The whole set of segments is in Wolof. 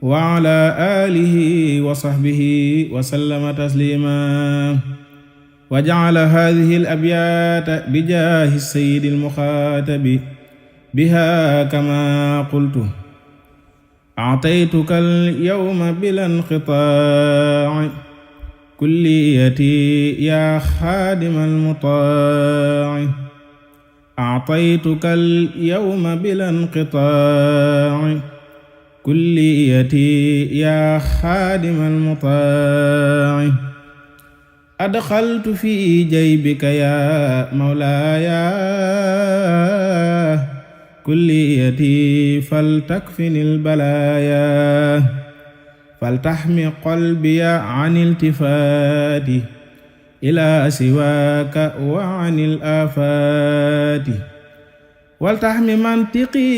wa ala alihi wa sahbihi wa sallama taslima wa ja'ala hadhihi al-abyata bi jahi sayyidi al-mukhatabi biha kama qultu a'taytuka al-yawma bila inqita'i kulliyati ya khadim al-muta'i a'taytuka al-yawma bila inqita'i kulliyati ya khadim al-muta'i adkhaltu fi jaybika ya mawlaya kulliyati faltakfini albalaya faltahmi qalbiya an iltifati ila siwaka wa an ilafati waltahmi mantiqi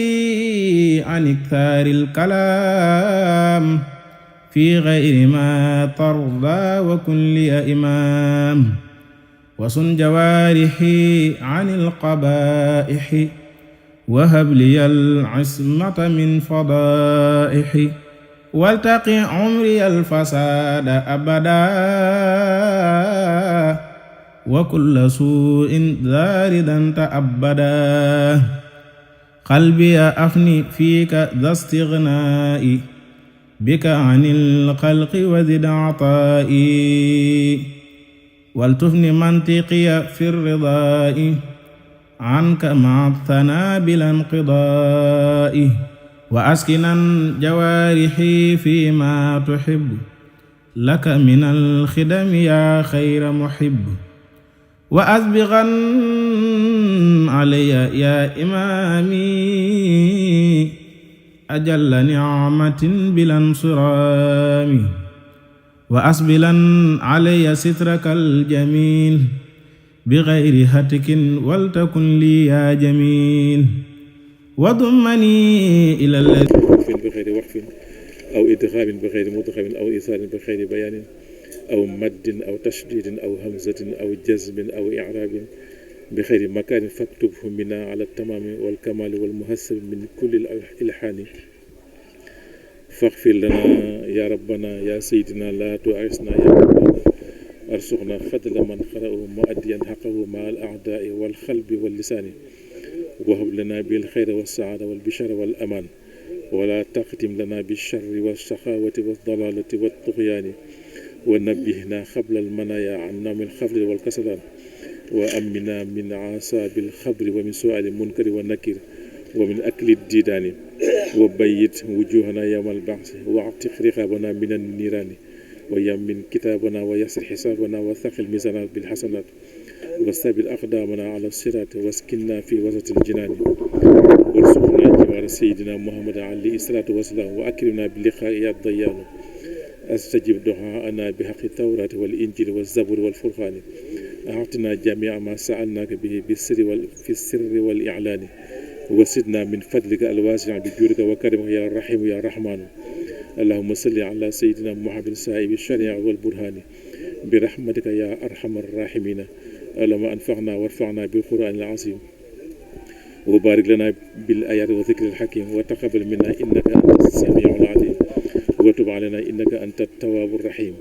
an ikthari alkalam fi ghayri ma tarda wa kun liya imam wasun jawarihi an alqaba'ihi wahab liya al-ismata min fadaihi waltaqi umri al-fasada abada wa kulla su'in dharidan ta'abbada qalbi afni fika dha istighna'i bika anil khalqi wa zid ata'i waltufni mantiqiya fi ridai anka ma'a thana bil inqida'i wa askinan jawarihi fi ma tuhibbu laka min al khidam ya khayra muhibb wa asbighan alayya ya imami ajalla ni'matin bil ansirami wa asbilan alayya sitrakal jamil bi ghayri hatikin waltakun li ya jamil wadummani ila waqfin bi ghayri waqfin aw idghamin bi ghayri mudghamin aw isarin bi ghayri bayanin aw maddin aw tashdidin aw hamzatin aw jazmin aw i'rabin bi ghayri makanin faktubhu minna ala tamami wal kamali wal muhassab min kulli al ilhani faghfir lana ya rabbana ya sayyidina la tu'asna ya rabbana arsuqna fadla man qara'ahu mu'addiyan haqqahu ma al a'da'i wal qalbi wal lisani wahab lana bil khayri was sa'ada wal bishara wal aman wala taqtim lana bil sharri was sakhawati was dalalati wat tughyani wa nabbihna qabla al manaya anna min khafri wal kasalan wa amina min asabil khabri wa min su'ali munkari wa nakir wa min akli didani wa bayyit wujuhana yawmal ba'si wa atiq riqabana min an nirani wa yammin kitabana wa yassir hisabana wa thaqil mizana bil hasanat wa sabil aqdamana ala sirati waskinna fi wasatil jinani warzuqna jiwara sayyidina muhammad alayhi salatu wassalam wa akrimna bi liqa'i ya dayyan astajib du'aana bi haqqi tawrati wal injili waz zaburi wal furqani a'tina jami'a ma sa'alnaka bihi bis sirri wal fi sirri wal i'lani wasidna min fadlika al wasi' bi jurika wa karimika ya rahim ya rahman allahumma salli ala sayyidina muhammadin sahibi shari'a wal burhani bi rahmatika ya arhamar rahimin allahumma anfa'na warfa'na bil qur'anil azim wa barik lana bil ayati wa dhikril hakim wa taqabbal minna innaka antas sami'ul alim wa tub alayna innaka antat tawwabur rahim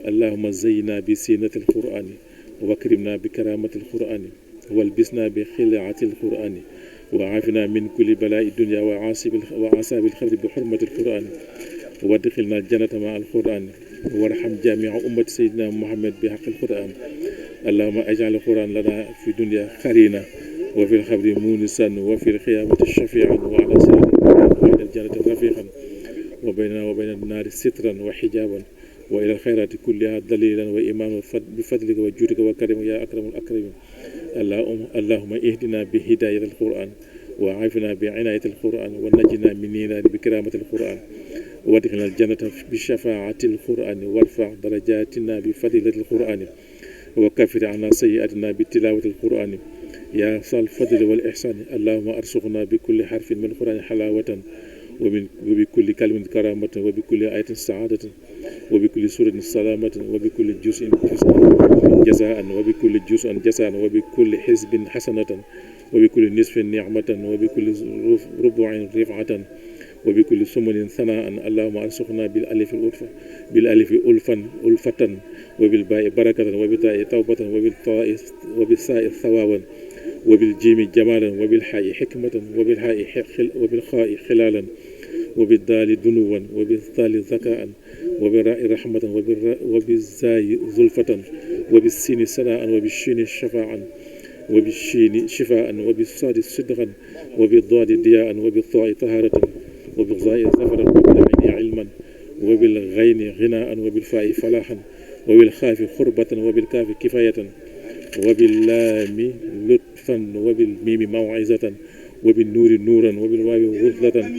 allahumma zayyina bi zinatil qur'ani wa akrimna bi karamatil qur'ani walbisna bi khil'atil qur'ani wa afina min kulli bala'i dunya wa asabil khabri bi hurmatil qur'ani وادخلنا الجنة مع القرآن وارحم جميع أمة سيدنا محمد بحق القرآن اللهم اجعل القرآن لنا في الدنيا قرينا وفي القبر مونسا وفي القيامة شفيعا وعلى صراط وإلى الجنة رفيقا وبيننا وبين النار سترا وحجابا وإلى الخيرات كلها دليلا وإماما بفضلك وجودك وكرمك يا أكرم الأكرمين اللهم اهدنا بهداية القرآن وعافنا بعناية القرآن ونجنا من نيران بكرامة القرآن وادخلنا الجنة بشفاعة القرآن وارفع درجاتنا بفضيلة القرآن وكفر عنا سيئاتنا بتلاوة القرآن يا صال الفضل والإحسان اللهم أرزقنا بكل حرف من القرآن حلاوة وبكل كلمة كرامة وبكل آية سعادة وبكل سورة سلامة وبكل جزء جزاء وبكل جزء جزاء وبكل حزب حسنة وبكل نصف نعمة وبكل ربع رفعة وبكل سمن ثناء اللهم ارزقنا بالالف ألفة وبالباء بركة وبالتاء توبة وبالساء ثوابا وبالجيم جمالا وبالحاء حكمة وبالخاء خلالا وبالدال دنوا وبالثال ذكاء وبالراء رحمة وبالزاي زلفة وبالسين سناء وبالشين شفاعا وبالشين شفاء وبالصاد صدقا وبالضاد ضياء وبالطاء طهارة وبالظاء ظفرا وبالعين علما وبالغين غناء وبالفاء فلاحا وبالخاف خربة وبالكاف كفاية وباللام لطفا وبالميم موعظة وبالنور نورا وبالواو غزلة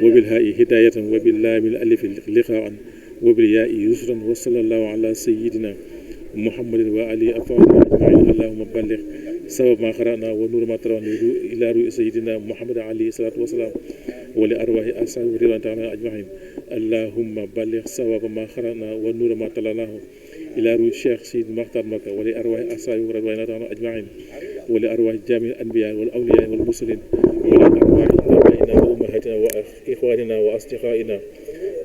وبالهاء هداية وباللام الألف لقاء وبالياء يسرا وصلى الله على سيدنا محمد وعلي أطهار أجمعين. اللهم بلغ سبب ما قرأنا ونور ما ترون إلى رؤيا سيدنا محمد عليه الصلاة والسلام ولأرواح أصحابه رضوان تعالى أجمعين. اللهم بلغ سبب ما قرأنا ونور ما تلوناه إلى رؤيا الشيخ سيد مختار مكة ولأرواح أصحابه رضوان تعالى أجمعين ولأرواح جميع الأنبياء والأولياء والمرسلين ولأرواح آبائنا وأمهاتنا وإخواننا وأصدقائنا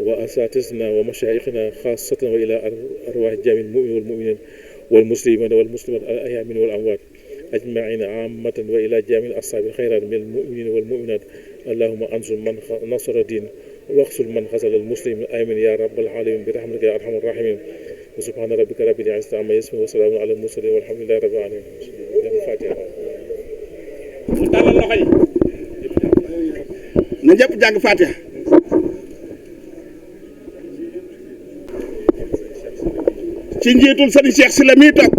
وأساتذتنا ومشايخنا خاصة وإلى أرواح جميع المؤمنين والمؤمنين والمسلمين والمسلمات الأحياء منهم والأموات أجمعين عامة وإلى جميع أصحاب الخيرات من المؤمنين والمؤمنات. اللهم أنصر من نصر الدين واخذل من خذل المسلمين آمين يا رب العالمين برحمتك يا أرحم الراحمين. وسبحان ربك رب العزة عما يصفون وسلام على المرسلين والحمد لله رب العالمين. الفاتحة. نجيب جàng Fatiha. ci njiitul sëriñ Cheikh Sylla mi toog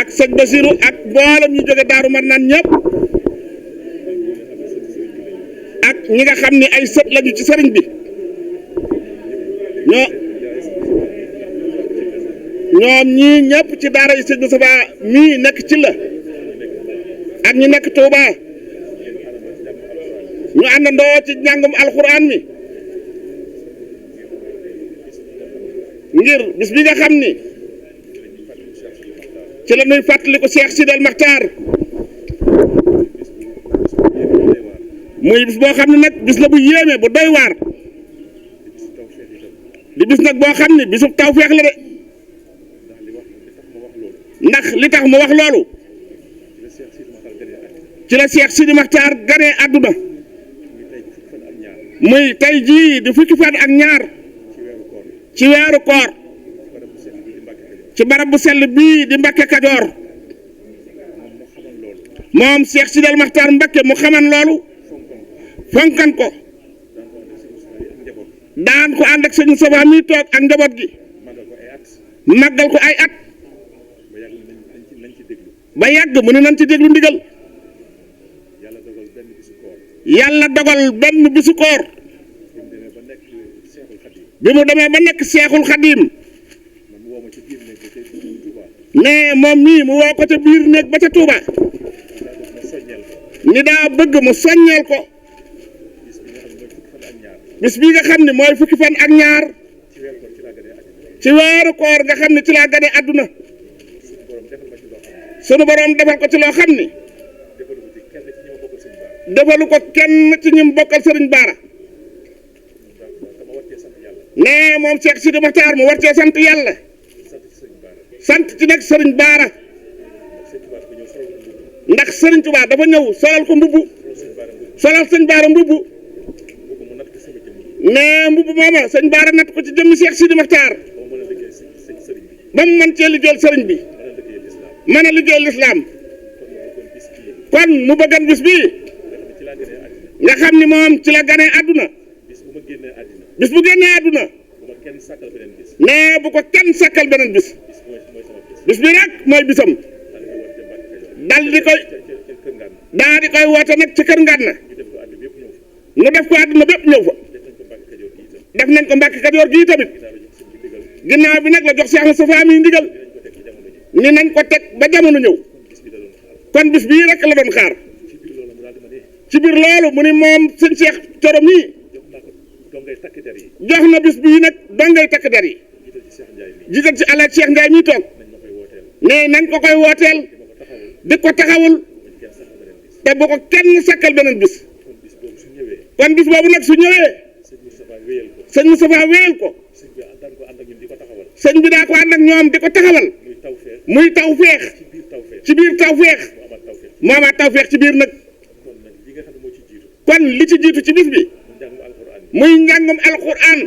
ak sëñ Basiru ak mboolem ñu jóge Daaru Marnaan ñëpp ak ñi nga xam ne ay sët lañu ci sëriñ bi ñoom ñii ñëpp ci daara yi sëñ Moustapha mii nekk ci la ak ñi nekk Touba ñu àndandoo ci njàngum alxuraan mi ngir bis bi nga xam ni ci la ñuy fàttaliku Cheikh Sidal Maxtaar muy bis boo xam ne nag bis la bu yéeme bu doy waar di bis nag boo xam ne bisu tawfeex la de ndax li tax mu wax loolu ci la Cheikh Sidi Maxtaar ganee àdduna muy tey jii di fukki fan ak ñaar ci weeru koor ci barab bu sell bii di Mbakke Kajoor moom Cheikh Sidal Maxtaar Mbakke mu xaman loolu fonkan ko daan ko ànd ak sëñ Moustapha mi toog ak njaboot gi màggal ko ay at ba yàgg mu ne nañ ci déglu ndigal yàlla dogal benn bisu koor bi mu demee ba nekk Seexul Xadiim ne moom mii mu woo ko ca biir néeg ba ca Touba ni daa bëgg mu soññeel ko bis bi nga xam ne mooy fukki fan ak ñaar ci weeru koor nga xam ne ci laa gane àdduna sunu boroom defal ko ci loo xam ni defalu ko kenn ci ñim bokkal Sëriñ Baara ne moom Cheikh Sidi Maxtaar mu war cee sant yàlla sant ci nag Sëriñ Baara ndax Sëriñ Tuubaa dafa ñëw solal ko mbubu solal Sëñ Baara mbubu ne mbubu mooma Sëñ Baara natt ko ci jëmmi Cheikh Sidi Maxtaar ba mu mën cee liggéeyal sëriñ bi mën a liggéeyal lislaam kon mu bëggan bis bii nga xam ni moom ci la ganee àdduna bis bu génnee àdduna nee bu ko kenn sakkal beneen bis bis bi rek mooy bisam daa di koy woote nag ci kër Ngànna ñu def ko àdduna bépp ñëw fa def nañ ko Mbàkke Kajoor gii tamit ginnaaw bi nag la jox Cheikh Moustapha mi ndigal ni nañ ko teg ba jamono ñëw kon bis bii rek la doon xaar ci biir loolu mu ni moom sëñ Cheikh Thioro mii jox na bis bii nag dongay takk der yi jiital ci Alaaji Cheikh Ndiaye mii toog ne nañ ko koy wooteel di ko taxawul te bu ko kenn sakkal beneen bis kon bis boobu nag su ñëwee sëñ Moustapha wéyal ko sëñ bi daa ko ànd ak ñoom di ko taxawal muy tawfeex ci biir tawfeex mu amaat tawfeex ci biir nag kon li ci jiitu ci bis bi muy njàngum alxuraan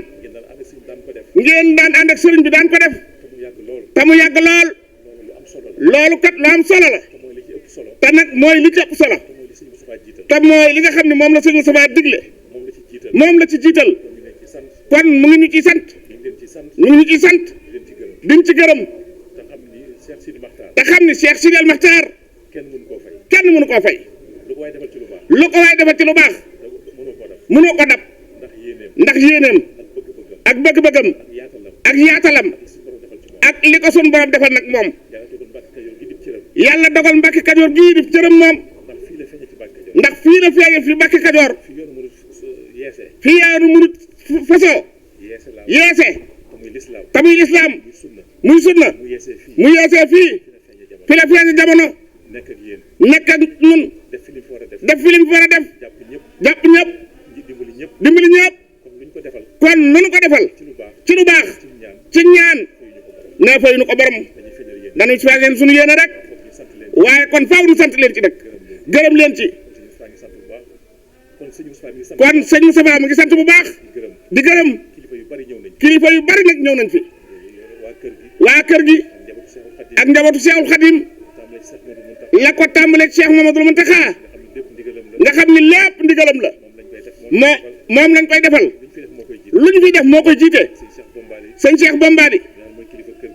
ngeen daan ànd ak sëriñ bi daan ko def te mu yàgg lool loolu kat lu am solo la te nag mooy li ci ëpp solo te mooy li nga xam ne moom la sëñ Moustapha digle moom la ci jiital kon mu ngi ñu ciy sant mu ngi ñu ciy sant diñ ci gërëm te xam ni Cheikh Sidi El Makhtar kenn mënu koo fay lu ko waay defal ci lu baax mënoo ko dab ndax yéeneem ak bëgg-bëggam ak yaatalam ak li ko sunu borom defal nag moom yàlla dogal Mbàkke Kajoor gii di cëram moom ndax fii la feeñe fi Mbàkke Kajoor fii yoonu murit fasoo yeese te muy lislaam muy sunna mu yeesee fii fi la feeñe jamono nekk ak ñun def fi li mu war a def jàpp ñëpp dimbali ñëpp kon nu nu ko defal ci lu baax ci ñaan ne fay nu ko borom dañuy feeñal suñu yéene rek waaye kon faaw nu sant leen ci nag gërëm leen ci kon sëñ Moustapha mu ngi sant bu baax di gërëm kilifa yu bari nag ñëw nañ fi waa kër gi ak njabootu Cheikhul Khadim la ko tàmbalee Cheikh Mamadou Mountakha nga xam ni lépp ndigalam la moom lañ koy defal lu ñu fiy def moo koy jiite sëñ Cheikh Bombali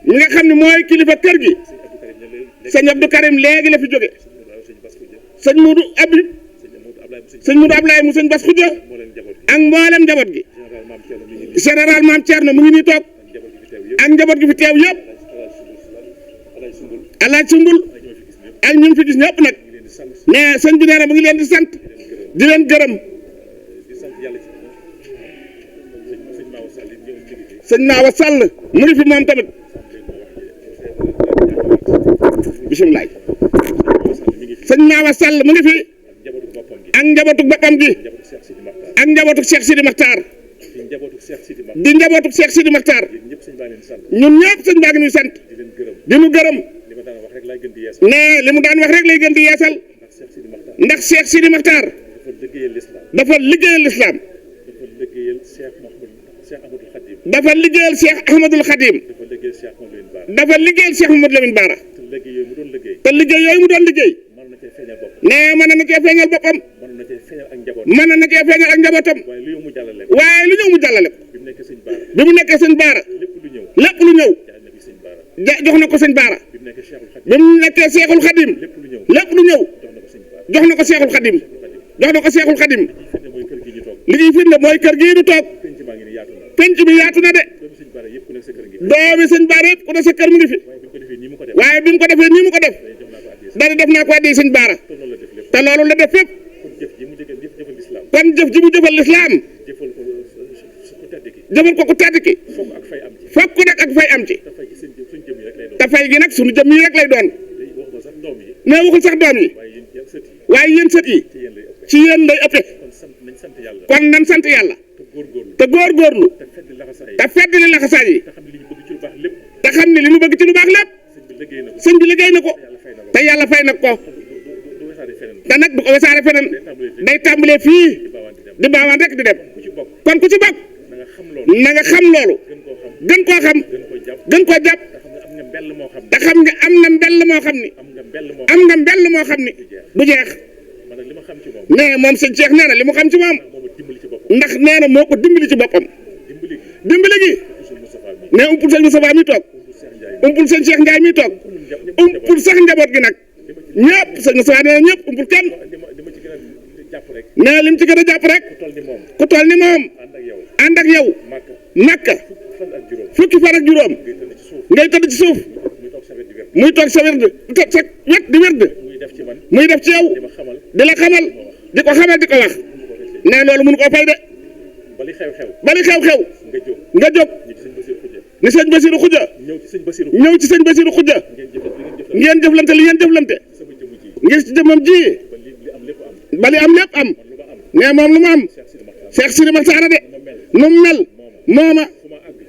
mi nga xam ne mooy kilifa kër gi sëñ Abdou Karim léegi la fi jóge sëñ Moudou Abib sëñ Moudou Ablaye mu sëñ Bass Khoudia ak mboolem njaboot gi général Mame Thierno mu ngi nii toog ak njaboot gi fi teew yëpp alaaj sumbul ak ñu fi gis ñëpp nag mais sëñ bi nee na mu ngi leen di sant di leen gërëm sëñ Maawa Sall mu ngi fi moom tamit bisimilah sëñ Maawa Sall mu ngi fi ak njabootu boppam gi ak njabootu Cheikh Sidi Makhtar di njabootu Cheikh Sidi Makhtar ñun ñëpp sëñ baa ngi ñuy sant di nu gërëm ne li mu daan wax rek lay gën di yeesal ndax Cheikh Sidi Makhtar dafa liggéeyal lislaam dafa liggéeyal Cheikh Ahmadul Khadim dafa liggéeyal Cheikh Mamadou Lamine Bara te liggéey yooyu mu doon liggéey ne mën na cee feeñal boppam mën na cee feeñal ak njabootam waaye lu ñëw mu jàllale ko bi mu nekkee sëñ Bara lépp lu ñëw jox na ko sëñ Bara bi mu nekkee Cheikhul Khadim lépp lu ñëw jox na ko Cheikhul Khadim jox na ko Cheikhul Khadim li ñuy firnde mooy kër gii du toog penc bi yaatu na de doomi sëñ Bara yëpp ku ne sa kër mu ngi fi waaye bi mu ko defee nii mu ko def dara def naa ko addi sëñ Bara te loolu la def fépp kon jëf ji mu jëfal lislaam jëfal ko ku tedd ki fokk nag ak fay am ci te fay gi nag sunu jëm yi rek lay doon mais waxul sax doom yi waaye yéen sët yi ci yéen lay ëppe kon nan sant yàlla te góorgóorlu te fedd li laxasaay yi te xam ne li ñu bëgg ci lu baax lépp sëñ bi liggéey na ko te yàlla fay nag ko te nag bu ko wesaare feneen day tàmbalee fii di baawaan rek di dem kon ku ci bokk na nga xam loolu gën koo xam gën koo jàpp te xam nga am na mbell moo xam ni am nga mbell moo xam ni du jeex nee moom sëñ Cheikh nee na li mu xam ci moom ndax nee na moo ko dimbali ci boppam dimbali gi nee umpul sëñ Moustapha mi toog umpul sëñ Cheikh Ndiaye mi toog umpul sax njaboot gi nag ñëpp sëñ Moustapha nee na ñëpp umpul kenn nee lim ci gën a jàpp rek ku toll ni moom ànd ak yow Makka fukki fan ak juróom ngay tëdd ci suuf muy toog sa wérd sa wet di wérd muy def ci yow di la xamal di ko xamal di ko wax nee loolu mënu koo fay de bali xew-xew nga jóg ni sëñ Basiru Xuja ñëw ci sëñ Basiru Xuja ngeen jëflante li ngeen jëflante ngir ci jëmmam ji bali am lépp am ne moom lu mu am Cheikh Sidi Makhtar de nu mu mel mooma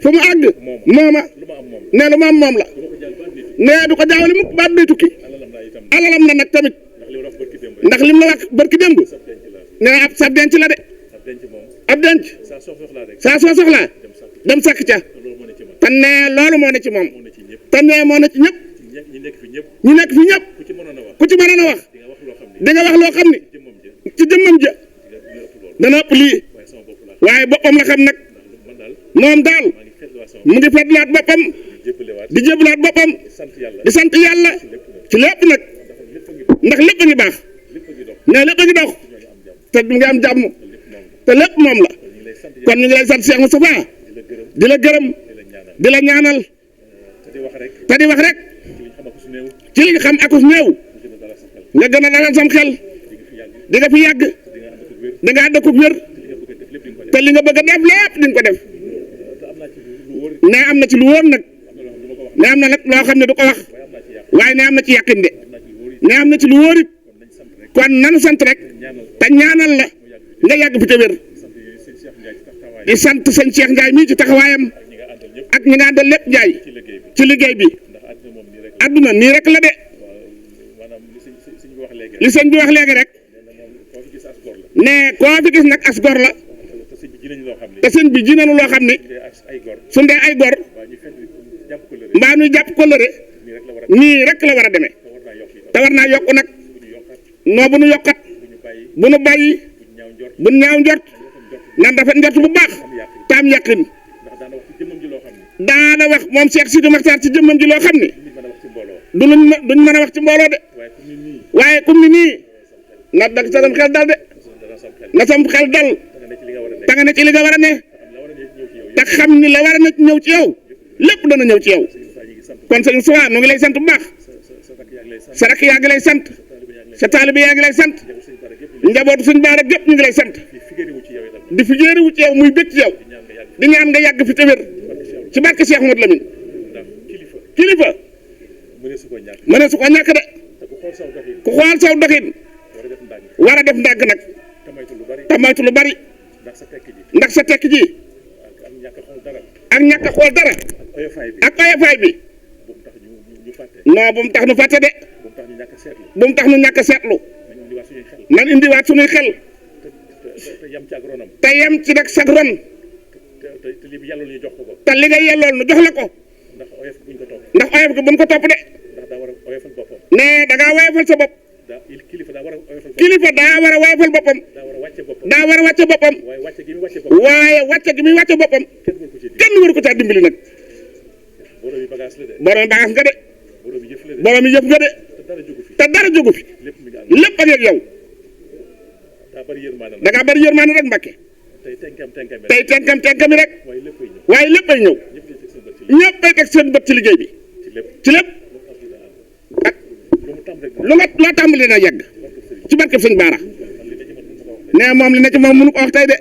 fu mu àgg mooma ne lu mu am moom la ne du ko jaawale mukk baat day tukki alalam na nag tamit ndax lim la wax barki démb ne ab sab denc la de ab denc saa soo soxlaa dem sàkk ca te ne loolu moo ne ci moom te ne moo ne ci ñëpp ñu nekk fi ñëpp ku ci mënoon a wax di nga wax loo xam ni ci jëmmam ja dana ëpp lii waaye boppam la xam nag moom daal mu ngi fetlaat boppam di jébalaat boppam di sant yàlla ci lépp nag ndax lépp a ngi baax ne lépp a ngi dox te mu ngi am jàmm te lépp moom la kon ñu ngi lay sant Cheikh Moustapha di la gërëm di la ñaanal te di wax rek ci li nga xam akus néew nga gën a dalal sam xel di nga fi yàgg da nga ànd ak wér te li nga bëgg a def lépp di nga ko def ne am na ci lu wóor nag ne am na nag loo xam ne du ko wax waaye ne am na ci yàqin de ne am na ci lu wóor it kon nanu sant rek te ñaanal la nga yàgg fi te wér di sant sëñ Cheikh Ndiaye mii ci taxawaayam ak ñi nga àndal lépp Ndiaye ci liggéey bi adduna nii rek la de li sëñ bi wax léegi rek ne koo fi gis nag as gor la te sëñ bi ji nañu loo xam ne su ndee ay gor mbaa nuy jàpp kóllëre nii rek la war a demee te war naa yokku nag noo bu nu yokkat bu nu bàyyi bu nu ñaaw njort nan dafa njort bu baax taam yàqin daana wax moom Cheikh Sidi Makhtar ci jëmmam ji loo xam ne duñ mën a wax ci mbooloo de waaye comme ni nii na dag sa sam xel dal de na sam xel dal ta nga ne ci li nga war a ne te xam ni la war a ne ñëw ci yow lépp dana ñëw ci yow kon sëñ Sowa nu ngi lay sant bu baax sa rakk yaa ngi lay sant sa taalibe yaa ngi lay sant njabootu suñ baara gépp ñu ngi lay sant di fi géeri wu ci yow muy bëgg ci yow di ñaan nga yàgg fi te wér ci barke Cheikh Modou Lamine kilifa mëne su ko ñàkk de ku xool saw doxin war a def ndànk nag te moytu lu bari ndax sa tekk ji ak ñàkk a xool dara ak oyofaay bi non bu mu tax nu fàtte de bu mu tax nu ñàkk a seetlu nan indiwaat suñuy xel te yem ci nag sag ron te li nga yellool nu jox la ko ndax oyof gi buñ ko topp de ne da ngaa woyofal sa bopp kilifa daa war a woyofal boppam daa war a wàcce boppam waaye wàcce gi muy wàcce boppam kenn waru ko caa dimbali nag boroomi bagaas nga de boroomi yëf nga de te dara jógu fi lépp ak yow da ngaa bari yërmaane rek Mbàkke tey tenkam rek waaye lépp ay ñëw ñëpp ay teg seen bët ci liggéey bi ci lépp ak loo tàmbali na yegg ci barkeb sëñ Baara ne moom li ne ci moom mënu ko wax tey de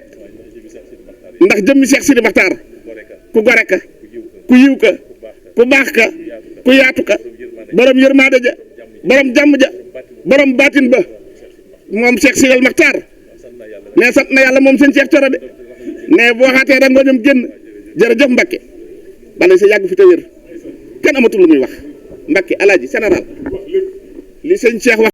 ndax jëmmi Cheikh Sidi Makhtar ku gore ka ku yiw ka ku baax ka ku yaatu ka borom yërmaande ja borom jàmm ja borom baatin ba moom Cheikh Sidi Makhtar ne sant na yàlla moom sëñ Cheikh Thioro de ne boo waxaatee rek nga ñoom génn jërëjëf Mbacke bala sa yàgg fi te wér kenn amatul lu muy wax Mbacke alaaji général li sëñ Cheikh wax